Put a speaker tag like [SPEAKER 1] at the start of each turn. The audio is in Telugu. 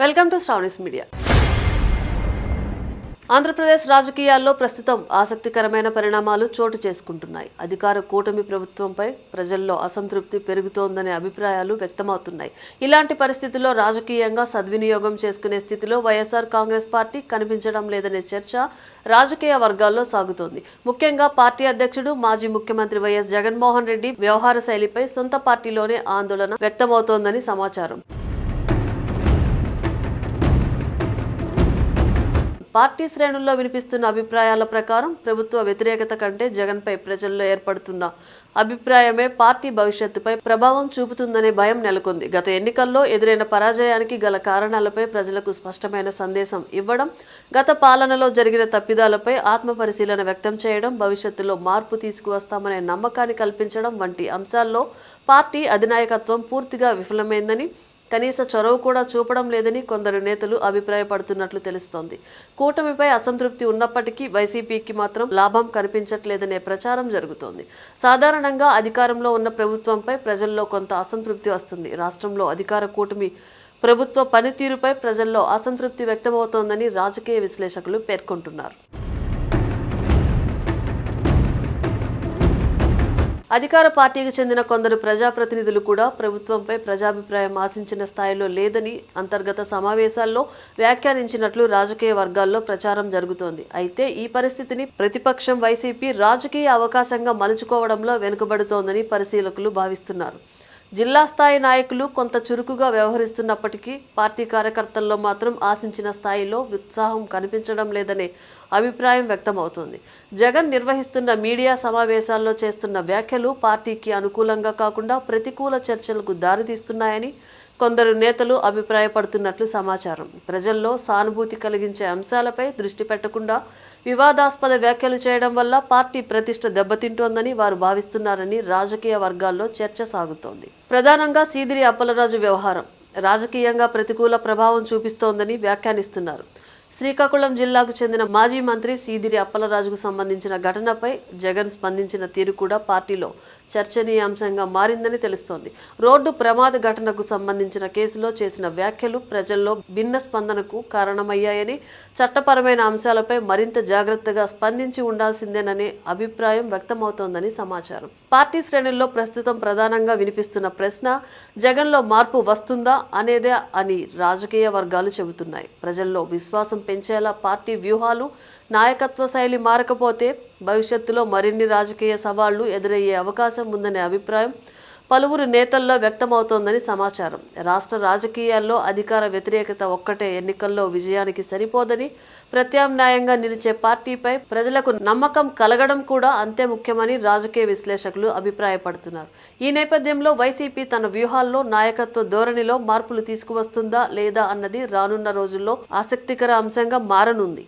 [SPEAKER 1] Welcome to Sravani's media. Andhra Pradesh రాజకీయాల్లో ప్రస్తుతం ఆసక్తికరమైన పరిణామాలు చోటు చేసుకుంటున్నాయి. అధికార కూటమి ప్రభుత్వంపై ప్రజల్లో అసంతృప్తి పెరుగుతోందనే అభిప్రాయాలు వ్యక్తమవుతున్నాయి. ఇలాంటి పరిస్థితుల్లో రాజకీయంగా సద్వినియోగం చేసుకునే స్థితిలో వైఎస్ఆర్ కాంగ్రెస్ పార్టీ కనిపించడం లేదనే చర్చ రాజకీయ వర్గాల్లో సాగుతోంది. ముఖ్యంగా పార్టీ అధ్యక్షుడు మాజీ ముఖ్యమంత్రి వైఎస్ జగన్మోహన్ రెడ్డి వ్యవహార శైలిపై సొంత పార్టీలోనే ఆందోళన వ్యక్తమవుతోందని సమాచారం. పార్టీ శ్రేణుల్లో వినిపిస్తున్న అభిప్రాయాల ప్రకారం ప్రభుత్వ వ్యతిరేకత కంటే జగన్పై ప్రజల్లో ఏర్పడుతున్న అభిప్రాయమే పార్టీ భవిష్యత్తుపై ప్రభావం చూపుతుందనే భయం నెలకొంది. గత ఎన్నికల్లో ఎదురైన పరాజయానికి గల కారణాలపై ప్రజలకు స్పష్టమైన సందేశం ఇవ్వడం, గత పాలనలో జరిగిన తప్పిదాలపై ఆత్మపరిశీలన వ్యక్తం చేయడం, భవిష్యత్తులో మార్పు తీసుకువస్తామనే నమ్మకాన్ని కల్పించడం వంటి అంశాల్లో పార్టీ అధినాయకత్వం పూర్తిగా విఫలమైందని, కనీస చొరవ కూడా చూపడం లేదని కొందరు నేతలు అభిప్రాయపడుతున్నట్లు తెలుస్తోంది. కూటమిపై అసంతృప్తి ఉన్నప్పటికీ వైసీపీకి మాత్రం లాభం కనిపించట్లేదనే ప్రచారం జరుగుతోంది. సాధారణంగా అధికారంలో ఉన్న ప్రభుత్వంపై ప్రజల్లో కొంత అసంతృప్తి వస్తుంది. రాష్ట్రంలో అధికార కూటమి ప్రభుత్వ పనితీరుపై ప్రజల్లో అసంతృప్తి వ్యక్తమవుతోందని రాజకీయ విశ్లేషకులు పేర్కొంటున్నారు. అధికార పార్టీకి చెందిన కొందరు ప్రజాప్రతినిధులు కూడా ప్రభుత్వంపై ప్రజాభిప్రాయం ఆశించిన స్థాయిలో లేదని అంతర్గత సమావేశాల్లో వ్యాఖ్యానించినట్లు రాజకీయ వర్గాల్లో ప్రచారం జరుగుతోంది. అయితే ఈ పరిస్థితిని ప్రతిపక్షం వైసీపీ రాజకీయ అవకాశంగా మలుచుకోవడంలో వెనుకబడుతోందని పరిశీలకులు భావిస్తున్నారు. జిల్లా స్థాయి నాయకులు కొంత చురుకుగా వ్యవహరిస్తున్నప్పటికీ పార్టీ కార్యకర్తల్లో మాత్రం ఆశించిన స్థాయిలో ఉత్సాహం కనిపించడం లేదనే అభిప్రాయం వ్యక్తమవుతోంది. జగన్ నిర్వహిస్తున్న మీడియా సమావేశాల్లో చేస్తున్న వ్యాఖ్యలు పార్టీకి అనుకూలంగా కాకుండా ప్రతికూల చర్చలకు దారితీస్తున్నాయని కొందరు నేతలు అభిప్రాయపడుతున్నట్లు సమాచారం. ప్రజల్లో సానుభూతి కలిగించే అంశాలపై దృష్టి పెట్టకుండా వివాదాస్పద వ్యాఖ్యలు చేయడం వల్ల పార్టీ ప్రతిష్ట దెబ్బతింటోందని వారు భావిస్తున్నారని రాజకీయ వర్గాల్లో చర్చ సాగుతోంది. ప్రధానంగా సీదిరి అప్పలరాజు వ్యవహారం రాజకీయంగా ప్రతికూల ప్రభావం చూపిస్తోందని వ్యాఖ్యానిస్తున్నారు. శ్రీకాకుళం జిల్లాకు చెందిన మాజీ మంత్రి సీదిరి అప్పలరాజుకు సంబంధించిన ఘటనపై జగన్ స్పందించిన తీరు కూడా పార్టీలో చర్చనీయాంశంగా మారిందని తెలుస్తోంది. రోడ్డు ప్రమాద ఘటనకు సంబంధించిన కేసులో చేసిన వ్యాఖ్యలు ప్రజల్లో భిన్న స్పందనకు కారణమయ్యాయని, చట్టపరమైన అంశాలపై మరింత జాగ్రత్తగా స్పందించి ఉండాల్సిందేననే అభిప్రాయం వ్యక్తమవుతోందని సమాచారం. పార్టీ శ్రేణుల్లో ప్రస్తుతం ప్రధానంగా వినిపిస్తున్న ప్రశ్న జగన్లో మార్పు వస్తుందా అనేదే అని రాజకీయ వర్గాలు చెబుతున్నాయి. ప్రజల్లో విశ్వాసం పెంచేలా పార్టీ వ్యూహాలు, నాయకత్వ శైలి మారకపోతే భవిష్యత్తులో మరిన్ని రాజకీయ సవాళ్లు ఎదురయ్యే అవకాశం ఉందనే అభిప్రాయం పలువురు నేతల్లో వ్యక్తమవుతోందని సమాచారం. రాష్ట్ర రాజకీయాల్లో అధికార వ్యతిరేకత ఒక్కటే ఎన్నికల్లో విజయానికి సరిపోదని, ప్రత్యామ్నాయంగా నిలిచే పార్టీపై ప్రజలకు నమ్మకం కలగడం కూడా అంతే ముఖ్యమని రాజకీయ విశ్లేషకులు అభిప్రాయపడుతున్నారు. ఈ నేపథ్యంలో వైసీపీ తన వ్యూహాల్లో, నాయకత్వ ధోరణిలో మార్పులు తీసుకువస్తుందా లేదా అన్నది రానున్న రోజుల్లో ఆసక్తికర అంశంగా మారనుంది.